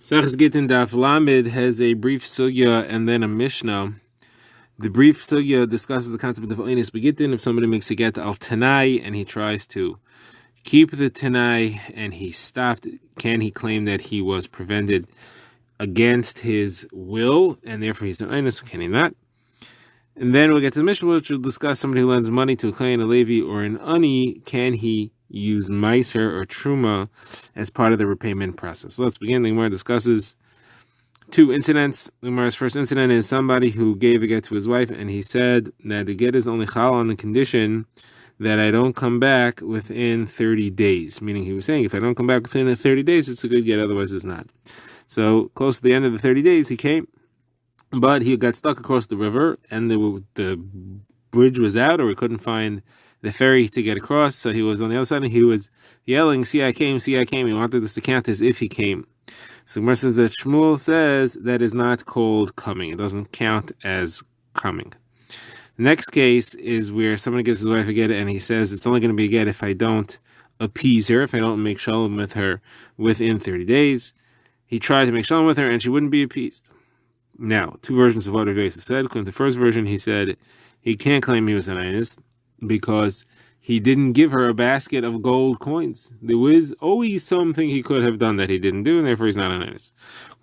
Gittin Daf Lamed has a brief sugya and then a mishnah. The brief sugya discusses the concept of oinus begittin. If somebody makes a get al tanai and he tries to keep the tanai and he stopped, can he claim that he was prevented against his will and therefore he's an oinus? Can he not? And then we'll get to the mishnah, which will discuss somebody who lends money to a kohen, a levi, or an ani. Can he use meiser or truma as part of the repayment process? So let's begin. The Gemara discusses two incidents. The Gemara's first incident is somebody who gave a get to his wife, and he said that the get is only chal on the condition that I don't come back within 30 days. Meaning he was saying, if I don't come back within 30 days, it's a good get, otherwise it's not. So close to the end of the 30 days, he came, but he got stuck across the river, and the bridge was out, or he couldn't find the ferry to get across, so he was on the other side, and he was yelling, see I came, see I came. He wanted this to count as if he came. So Gemara says that Shmuel says that is not called coming. It doesn't count as coming. The next case is where someone gives his wife a get, and he says it's only going to be a get if I don't appease her, if I don't make shalom with her within 30 days. He tried to make shalom with her, and she wouldn't be appeased. Now, two versions of what Rav Yosef said. According to the first version, he said he can't claim he was an inus because he didn't give her a basket of gold coins. There was always something he could have done that he didn't do, and therefore he's not an inus.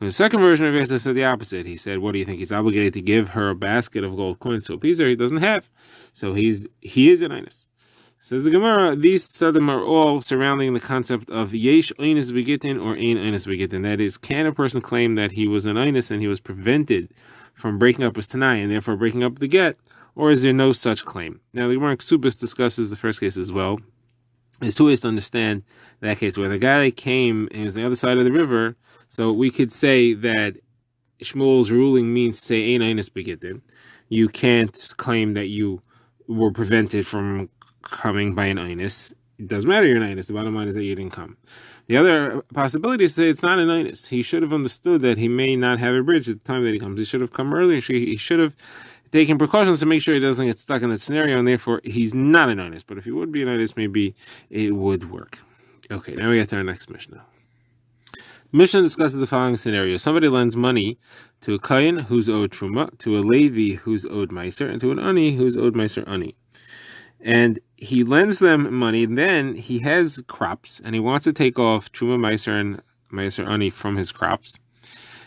The second version of Rav Yosef said the opposite. He said, what do you think? He's obligated to give her a basket of gold coins to appease her. He doesn't have. So he is an inus. Says the Gemara, these tzadim are all surrounding the concept of yesh oinus begittin or ein oinus begittin. That is, can a person claim that he was an oinus and he was prevented from breaking up his tanai and therefore breaking up the get, or is there no such claim? Now the Gemara Ksubis discusses the first case as well. There's two ways to understand that case, where the guy came and he was on the other side of the river. So we could say that Shmuel's ruling means to say ein oinus begittin. You can't claim that you were prevented from coming by an inus. It doesn't matter you're an inus. The bottom line is that you didn't come. The other possibility is to say it's not an inus. He should have understood that he may not have a bridge at the time that he comes. He should have come earlier. He should have taken precautions to make sure he doesn't get stuck in that scenario, and therefore he's not an inus. But if he would be an inus, maybe it would work. Okay, now we get to our next Mishnah. Mishnah discusses the following scenario. Somebody lends money to a kohen who's owed truma, to a levi who's owed meiser, and to an ani who's owed meiser ani. And he lends them money, then he has crops, and he wants to take off truma, meiser, and meiser ani from his crops.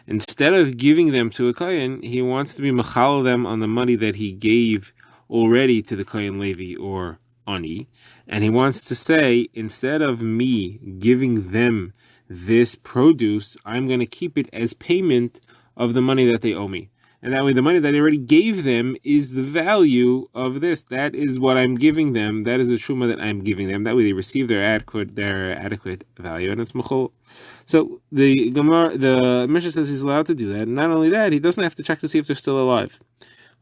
Instead of giving them to a kohen, he wants to be machal them on the money that he gave already to the kohen, levi, or ani, and he wants to say, instead of me giving them this produce, I'm going to keep it as payment of the money that they owe me. And that way the money that I already gave them is the value of this. That is what I'm giving them. That is the truma that I'm giving them. That way they receive their adequate value, and it's mechol. So the Mishnah says he's allowed to do that. And not only that, he doesn't have to check to see if they're still alive.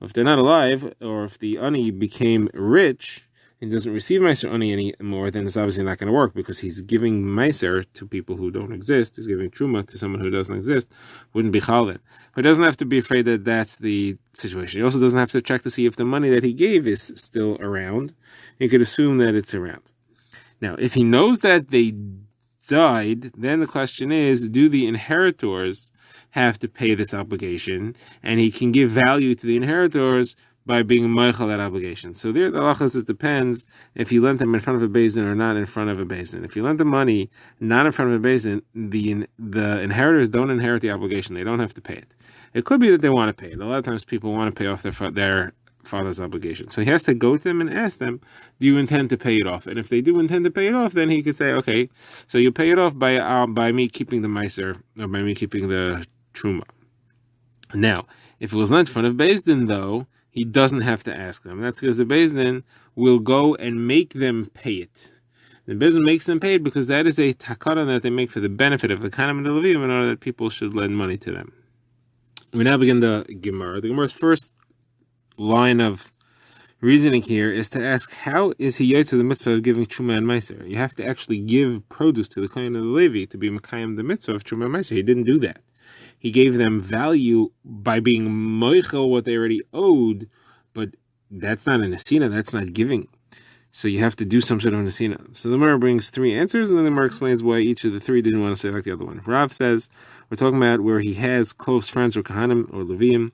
If they're not alive, or if the ani became rich and doesn't receive meiser ani anymore, then it's obviously not going to work, because he's giving meiser to people who don't exist. He's giving truma to someone who doesn't exist. Wouldn't be chalvin. But he doesn't have to be afraid that that's the situation. He also doesn't have to check to see if the money that he gave is still around. He could assume that it's around. Now, if he knows that they died, then the question is, do the inheritors have to pay this obligation? And he can give value to the inheritors by being meichel that obligation. So there, the halacha is, it depends if you lent them in front of a basin or not in front of a basin. If you lent the money not in front of a basin, the inheritors don't inherit the obligation. They don't have to pay it. It could be that they want to pay it. A lot of times people want to pay off their father's obligation. So he has to go to them and ask them, do you intend to pay it off? And if they do intend to pay it off, then he could say, okay, so you pay it off by me keeping the meiser, or by me keeping the truma. Now, if it was not in front of Beis Din, though, he doesn't have to ask them. That's because the Beis Din will go and make them pay it. The Beis Din makes them pay it because that is a takana that they make for the benefit of the Kohanim and the Levim, in order that people should lend money to them. We now begin the Gemara. The Gemara's first line of reasoning here is to ask, how is he yotze the mitzvah of giving truma and meiser? You have to actually give produce to the Kohen and the Levi to be mekayim the mitzvah of truma and meiser. He didn't do that. He gave them value by being moichel what they already owed, but that's not an asina, that's not giving. So you have to do some sort of nesina. So the Gemara brings three answers, and then the Gemara explains why each of the three didn't want to say like the other one. Rav says, we're talking about where he has close friends or Kahanim or Leviim,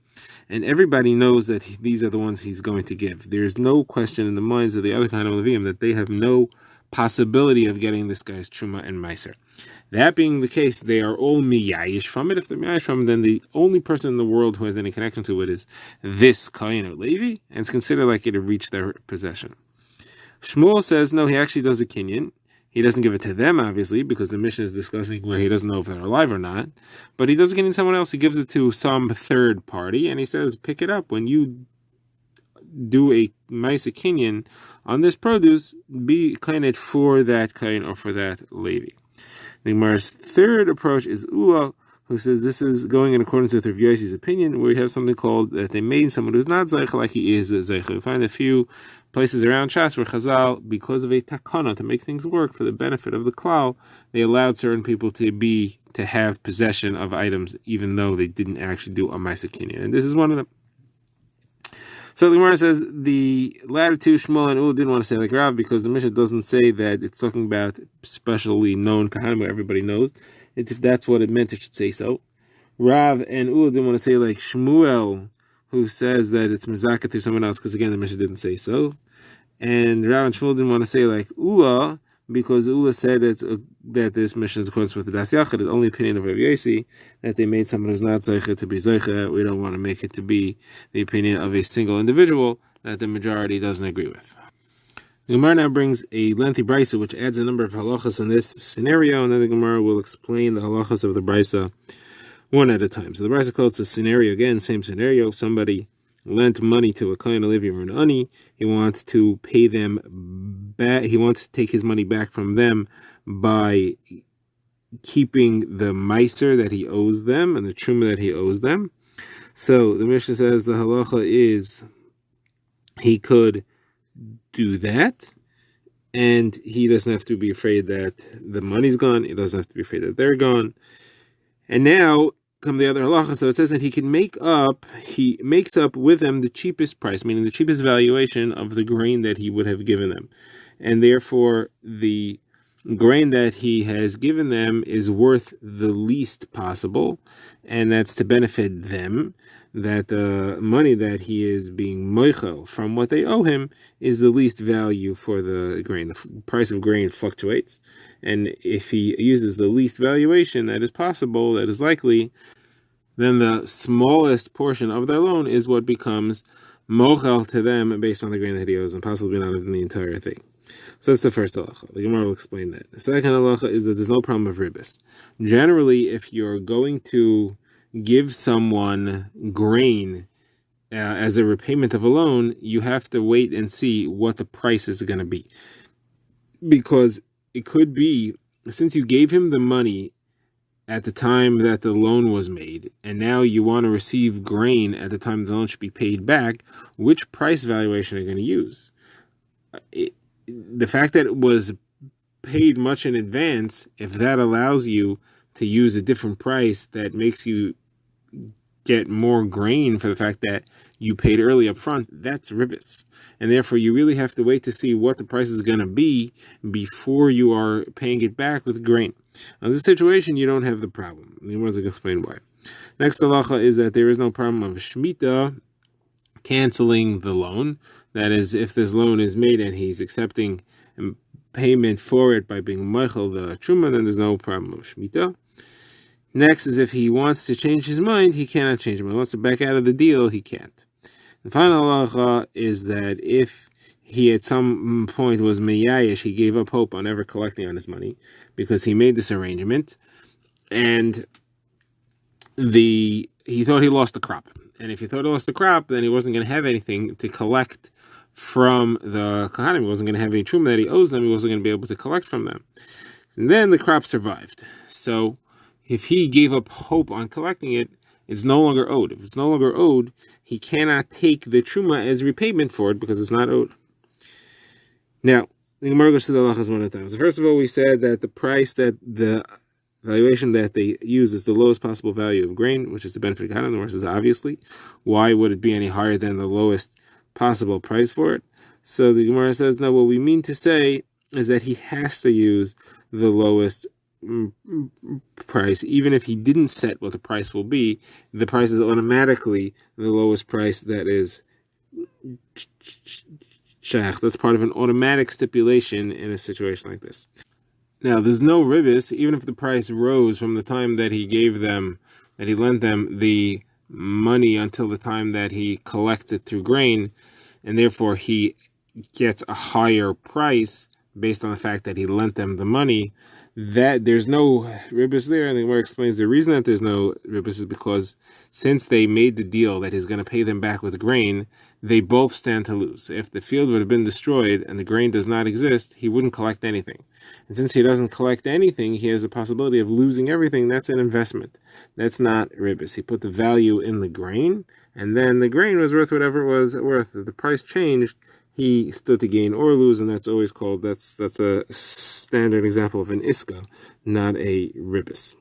and everybody knows that these are the ones he's going to give. There's no question in the minds of the other Kahanim or Leviim that they have no possibility of getting this guy's Truma and Meiser. That being the case, they are all miyayish from it. If they're miyayish from it, then the only person in the world who has any connection to it is this Kohen or Levi, and it's considered like it had reached their possession. Shmuel says, no, he actually does a kinyan. He doesn't give it to them, obviously, because the mission is discussing where he doesn't know if they're alive or not. But he does a kinyan to someone else. He gives it to some third party, and he says, pick it up. When you do a ma'aseh kinyan on this produce, be claimed for that kain or for that Levi. The Gemara's third approach is Ula, who says this is going in accordance with Rav Yossi's opinion, where you have something called that they made someone who's not Zeicha like he is Zeicha. We find a few places around Shas where Chazal, because of a takana, to make things work for the benefit of the klal, they allowed certain people to have possession of items even though they didn't actually do a ma'aseh kinyan. And this is one of them. So the Gemara says the latter two, Shmuel and Ula, didn't want to say like Rav because the Mishnah doesn't say that it's talking about specially known kahanim where everybody knows. If that's what it meant, it should say so. Rav and Ula didn't want to say like Shmuel, who says that it's mezaka through someone else, because again the Mishnah didn't say so. And Rav and Shmuel didn't want to say like Ula, because Ula said that this Mishnah is accordance with the Das Yachid, the only opinion of Rav Yossi, that they made someone who's not Zeicha to be Zeicha. We don't want to make it to be the opinion of a single individual that the majority doesn't agree with. The Gemara now brings a lengthy brisa which adds a number of halachas in this scenario, and then the Gemara will explain the halachas of the brisa one at a time. So the brisa calls a scenario again, same scenario. Somebody lent money to a Kohen, a Levi, or an Ani. He wants to pay them back. He wants to take his money back from them by keeping the meiser that he owes them and the truma that he owes them. So the Mishnah says the halacha is he could do that, and he doesn't have to be afraid that the money's gone. He doesn't have to be afraid that they're gone. And now come the other halacha. So it says that he makes up with them the cheapest price, meaning the cheapest valuation of the grain that he would have given them. And therefore, the grain that he has given them is worth the least possible, and that's to benefit them, that the money that he is being moichel from what they owe him is the least value for the grain. The price of grain fluctuates, and if he uses the least valuation that is possible, that is likely, then the smallest portion of their loan is what becomes mochel to them based on the grain that he owes, and possibly not even the entire thing. So that's the first halacha. The Gemara will explain that. The second halacha is that there's no problem of ribis. Generally, if you're going to give someone grain as a repayment of a loan, you have to wait and see what the price is going to be. Because it could be, since you gave him the money at the time that the loan was made, and now you want to receive grain at the time the loan should be paid back, which price valuation are you going to use? The fact that it was paid much in advance, if that allows you to use a different price that makes you get more grain for the fact that you paid early up front, that's ribis. And therefore you really have to wait to see what the price is going to be before you are paying it back with grain. In this situation, you don't have the problem. I'm going to explain why. Next halacha is that there is no problem of shmita, canceling the loan. That is, if this loan is made and he's accepting payment for it by being meichel the truma, then there's no problem of shmita. Next is if he wants to change his mind, he cannot change his mind. He wants to back out of the deal, he can't. The final halacha is that if he at some point was meyayish, he gave up hope on ever collecting on his money because he made this arrangement, and he thought he lost the crop. And if he thought he lost the crop, then he wasn't going to have anything to collect from the Kohanim. He wasn't going to have any truma that he owes them. He wasn't going to be able to collect from them. And then the crop survived. So if he gave up hope on collecting it, it's no longer owed. If it's no longer owed, he cannot take the truma as repayment for it because it's not owed. Now, the Gemara goes to the halachas one at a time. So first of all, we said that the price that the valuation that they use is the lowest possible value of grain, which is the benefit of Kohanim. The Gemara says, obviously, why would it be any higher than the lowest possible price for it? So the Gemara says, no, what we mean to say is that he has to use the lowest price. Even if he didn't set what the price will be, the price is automatically the lowest price that is shach. That's part of an automatic stipulation in a situation like this. Now, there's no ribis, even if the price rose from the time that he gave them, that he lent them the money until the time that he collects it through grain, and therefore he gets a higher price based on the fact that he lent them the money. That there's no ribis there, and the Gemara explains the reason that there's no ribis is because since they made the deal that he's going to pay them back with grain, they both stand to lose. If the field would have been destroyed and the grain does not exist, he wouldn't collect anything. And since he doesn't collect anything, he has a possibility of losing everything. That's an investment. That's not ribis. He put the value in the grain, and then the grain was worth whatever it was worth. If the price changed, he stood to gain or lose, and that's always called, that's a standard example of an iska, not a ribis.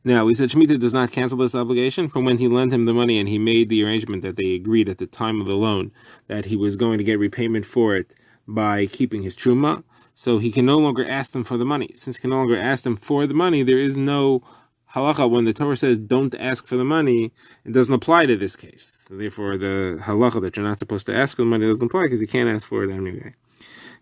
Now, we said Shemitah does not cancel this obligation from when he lent him the money and he made the arrangement that they agreed at the time of the loan that he was going to get repayment for it by keeping his truma. So he can no longer ask them for the money. Since he can no longer ask them for the money, there is no halacha. When the Torah says don't ask for the money, it doesn't apply to this case. Therefore, the halacha that you're not supposed to ask for the money doesn't apply because you can't ask for it anyway.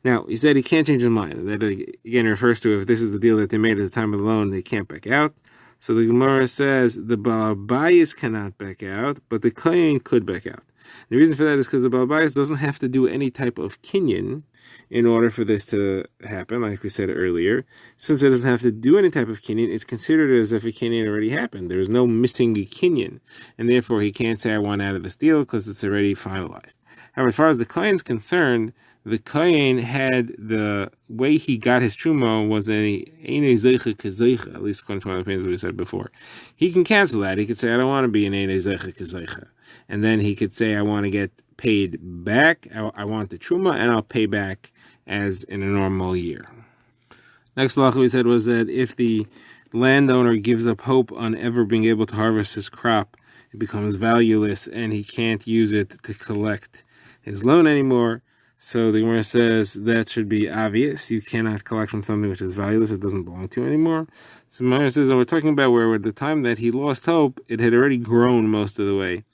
Now, he said he can't change his mind. That again refers to if this is the deal that they made at the time of the loan, they can't back out. So the Gemara says the Baal Bayis cannot back out, but the Kohen could back out. The reason for that is because the Baal Bayis doesn't have to do any type of kinyan in order for this to happen, like we said earlier. Since it doesn't have to do any type of kinyan, it's considered as if a kinyan already happened. There's no missing a kinyan, and therefore he can't say I want out of this deal because it's already finalized. However, as far as the Kohen's concerned, the Kohen had the way he got his truma was at least according to one of the opinions we said before. He can cancel that. He could say, I don't want to be an eine zeicha kezeicha. And then he could say, I want to get paid back. I want the truma, and I'll pay back as in a normal year. Next halacha we said was that if the landowner gives up hope on ever being able to harvest his crop, it becomes valueless and he can't use it to collect his loan anymore. So the Gemara says that should be obvious. You cannot collect from something which is valueless, it doesn't belong to you anymore. So the Gemara says, and we're talking about where at the time that he lost hope, it had already grown most of the way,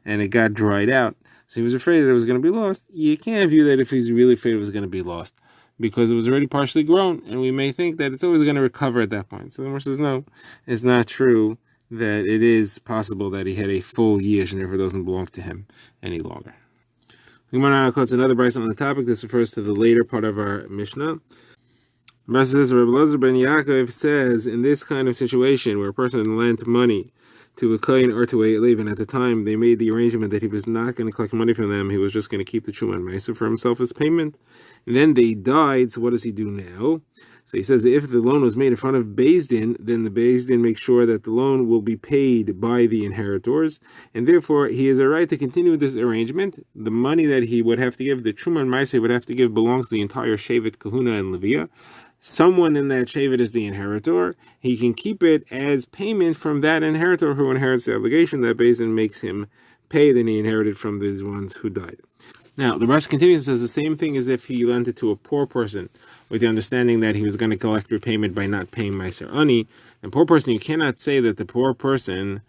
and it got dried out. So he was afraid that it was going to be lost. You can't view that if he's really afraid it was going to be lost, because it was already partially grown, and we may think that it's always going to recover at that point. So the Gemara says, no, it's not true that it is possible that he had a full yish and therefore doesn't belong to him any longer. The Gemara quotes another brayso on the topic. This refers to the later part of our Mishnah. The brayso says, Rabbi Elazar ben Yaakov says, in this kind of situation where a person lent money to a kohen or to a lev, and at the time they made the arrangement that he was not going to collect money from them, he was just going to keep the truma and ma'aser for himself as payment. And then they died, so what does he do now? So he says that if the loan was made in front of Beis Din, then the Beis Din makes sure that the loan will be paid by the inheritors, and therefore he has a right to continue this arrangement. The money that he would have to give, the Truma and Ma'aser would have to give, belongs to the entire Shevet, Kahuna, and Leviah. Someone in that Shevet is the inheritor. He can keep it as payment from that inheritor who inherits the obligation that Beis Din makes him pay, than he inherited from these ones who died. Now, the Rashi continues and says the same thing as if he lent it to a poor person, with the understanding that he was going to collect repayment by not paying Ma'aser Ani. And poor person, you cannot say that the poor person,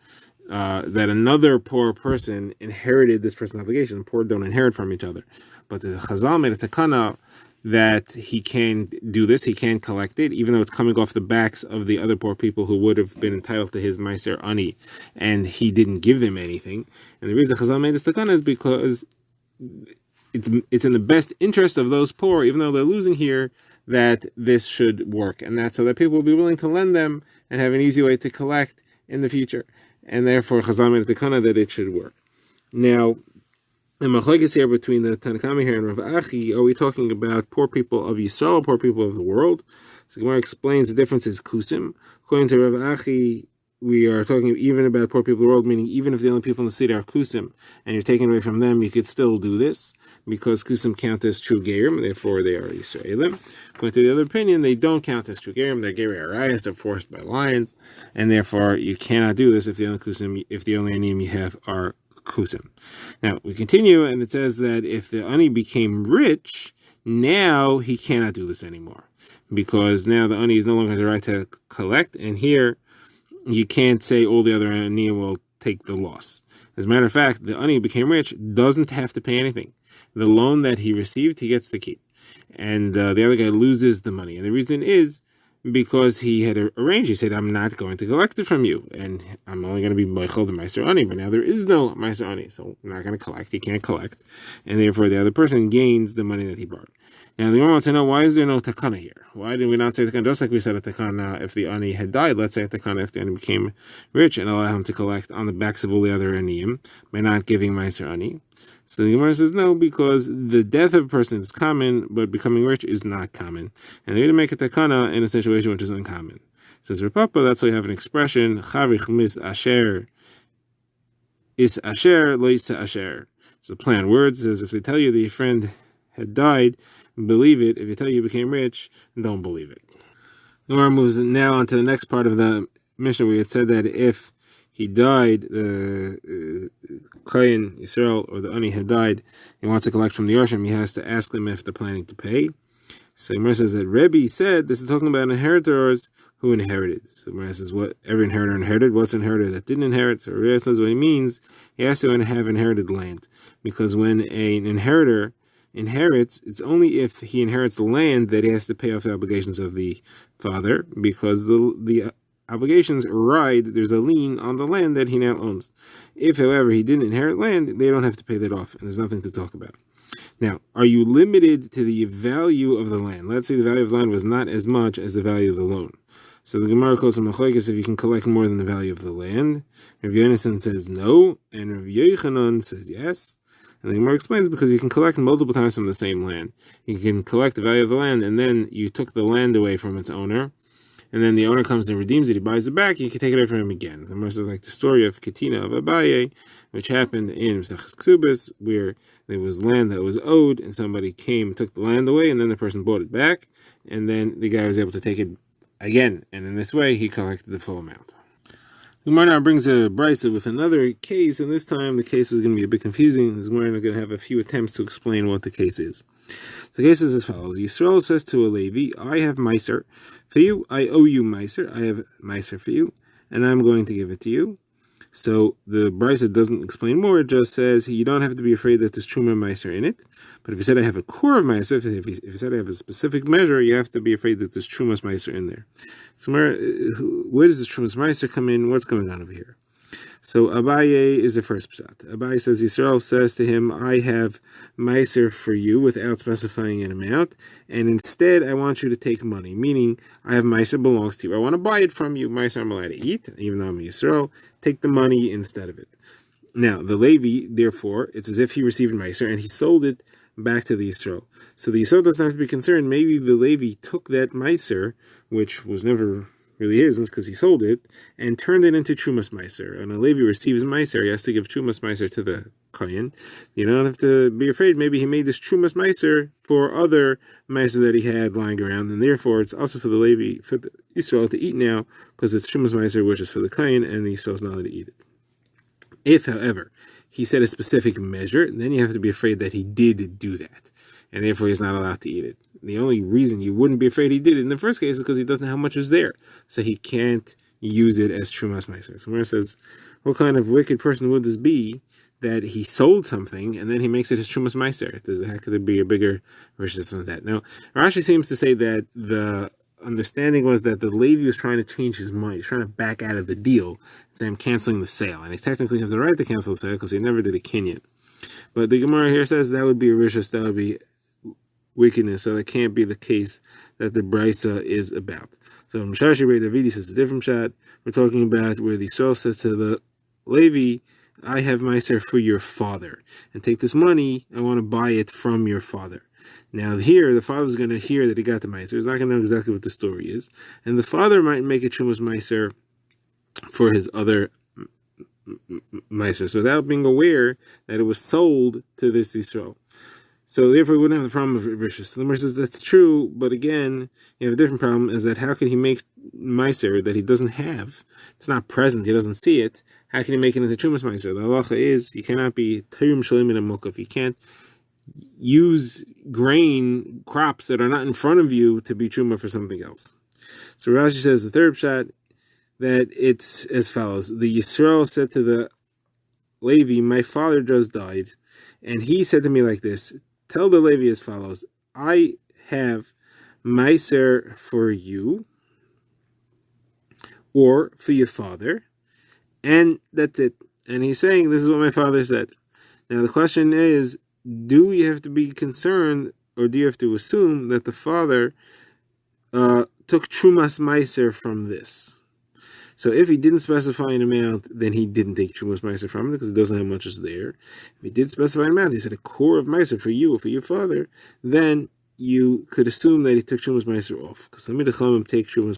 that another poor person inherited this person's obligation. The poor don't inherit from each other. But the Chazal made a takana that he can do this, he can collect it, even though it's coming off the backs of the other poor people who would have been entitled to his Ma'aser Ani, and he didn't give them anything. And the reason Chazal made this takana is because it's in the best interest of those poor, even though they're losing here, that this should work, and that's so that people will be willing to lend them and have an easy way to collect in the future, and therefore Chazal made the takana that it should work. Now, the machlokes here between the Tanna Kamma here and Rav Achi, are we talking about poor people of Yisrael, poor people of the world? So Gemara explains the difference is kusim. According to Rav Achi, we are talking even about poor people of the world, meaning even if the only people in the city are kusim, and you're taking away from them, you could still do this, because kusim count as true gerim, therefore they are Yisraelim. According to the other opinion, they don't count as true gerim, they're geri arayas, they're forced by lions, and therefore you cannot do this if the only kusim, if the only anim you have are kusim. Now we continue, and it says that if the ani became rich, now he cannot do this anymore, because now the ani is no longer has the right to collect, and here you can't say all the other ani will take the loss. As a matter of fact, the ani became rich doesn't have to pay anything. The loan that he received, he gets to keep, and the other guy loses the money. And the reason is because he had arranged. He said, "I'm not going to collect it from you, and I'm only going to be Michael the Meiser Ani." But now there is no Meiser Ani, so I'm not going to collect. He can't collect, and therefore the other person gains the money that he borrowed. Now the Gemara wants to know, why is there no takana here? Why did we not say takana? Just like we said a takana if the ani had died, let's say a takana if the ani became rich and allow him to collect on the backs of all the other aniyim by not giving Meiser Ani. So the Gemara says no, because the death of a person is common, but becoming rich is not common. And they're going to make a takana in a situation which is uncommon. Says Rapapa, that's why you have an expression, Chavich mis asher is asher lo yisa asher. It's a play on words. It says if they tell you that your friend had died, believe it. If you tell you became rich, don't believe it. The Gemara moves now on to the next part of the Mishnah where it said that if he died, the Kohen Yisrael or the Ani had died, he wants to collect from the Yarshim, he has to ask them if they're planning to pay. So Gemara says that Rebbe said, this is talking about inheritors who inherited. So Gemara says, what every inheritor inherited, what's an inheritor that didn't inherit? So Rebbe says what he means, he has to have inherited land. Because when an inheritor inherits, it's only if he inherits the land that he has to pay off the obligations of the father, because the obligations ride, there's a lien on the land that he now owns. If, however, he didn't inherit land, they don't have to pay that off, and there's nothing to talk about. Now, are you limited to the value of the land? Let's say the value of the land was not as much as the value of the loan. So the Gemara calls him machlokes if you can collect more than the value of the land. Rav Yonasan says no, and Rav Yochanan says yes. And the Gemara explains because you can collect multiple times from the same land. You can collect the value of the land, and then you took the land away from its owner, and then the owner comes and redeems it, he buys it back, you can take it away from him again. The Gemara says like the story of Katina of Abaye, which happened in Mesechus Ksubas, where there was land that was owed, and somebody came, took the land away, and then the person bought it back, and then the guy was able to take it again, and in this way he collected the full amount. The Gemara now brings a brisa with another case, and this time the case is going to be a bit confusing. The Gemara is going to have a few attempts to explain what the case is. So the case is as follows. Yisrael says to a Levi, I have Meiser for you, I owe you Meiser, I have Meiser for you, and I'm going to give it to you. So the brisa doesn't explain more, it just says you don't have to be afraid that there's Truma Meiser in it. But if you said I have a core of Meiser, if you said I have a specific measure, you have to be afraid that there's Trumas Meiser in there. So where does this Trumas Meiser come in? What's going on over here? So Abaye is the first pshat. Abaye says, Yisrael says to him, I have Meiser for you without specifying an amount, and instead I want you to take money, meaning I have Meiser belongs to you. I want to buy it from you. Meiser I'm allowed to eat, even though I'm Yisrael. Take the money instead of it. Now, the Levi, therefore, it's as if he received Meiser and he sold it back to the Yisrael. So the Yisrael doesn't have to be concerned. Maybe the Levi took that Meiser, which was never really his, because he sold it, and turned it into Trumas Meiser. And a Levi receives Meiser, he has to give Trumas Meiser to the Kohen. You don't have to be afraid. Maybe he made this Trumas Meiser for other Meiser that he had lying around, and therefore it's also for the Levi, for the Yisrael to eat now, because it's Trumas Meiser, which is for the Kohen, and the Yisrael is not allowed to eat it. If, however, he set a specific measure, then you have to be afraid that he did do that, and therefore he's not allowed to eat it. The only reason you wouldn't be afraid he did it in the first case is because he doesn't know how much is there, so he can't use it as Trumas Meiser. So Gemara says, what kind of wicked person would this be that he sold something and then he makes it his Trumas Meiser? How could there be a bigger versus than that? Now, Rashi seems to say that the understanding was that the Levi was trying to change his mind. He's trying to back out of the deal and say, I'm canceling the sale. And he technically has the right to cancel the sale because he never did a kinyan. But the Gemara here says that would be a rishus, that would be wickedness, so that can't be the case that the brisa is about. So Mishashi Rei Davidi says a different shot. We're talking about where the Yisrael says to the Levi, I have Meiser for your father, and take this money, I want to buy it from your father. Now here, the father's going to hear that he got the Meiser. He's not going to know exactly what the story is, and the father might make a Trumas Meiser for his other Meiser, so without being aware that it was sold to this Yisrael. So therefore, we wouldn't have the problem of Rishus. The Gemara says that's true, but again, you have a different problem. Is that how can he make Meiser that he doesn't have? It's not present. He doesn't see it. How can he make it into Trumas Meiser? The halacha is you cannot be Tayum Shalim in a Mukaf. You can't use grain crops that are not in front of you to be Truma for something else. So Rashi says the third shot that it's as follows: the Yisrael said to the Levi, "My father just died, and he said to me like this: Tell the Levi as follows: I have Meiser for you, or for your father, and that's it." And he's saying, "This is what my father said." Now the question is, do you have to be concerned, or do you have to assume that the father took Trumas Meiser from this? So if he didn't specify an amount, then he didn't take Trumas Meiser from it because it doesn't have much is there. If he did specify an amount, he said a core of Meiser for you or for your father, then you could assume that he took Trumas Meiser off. Because some of the Chachamim take Trumas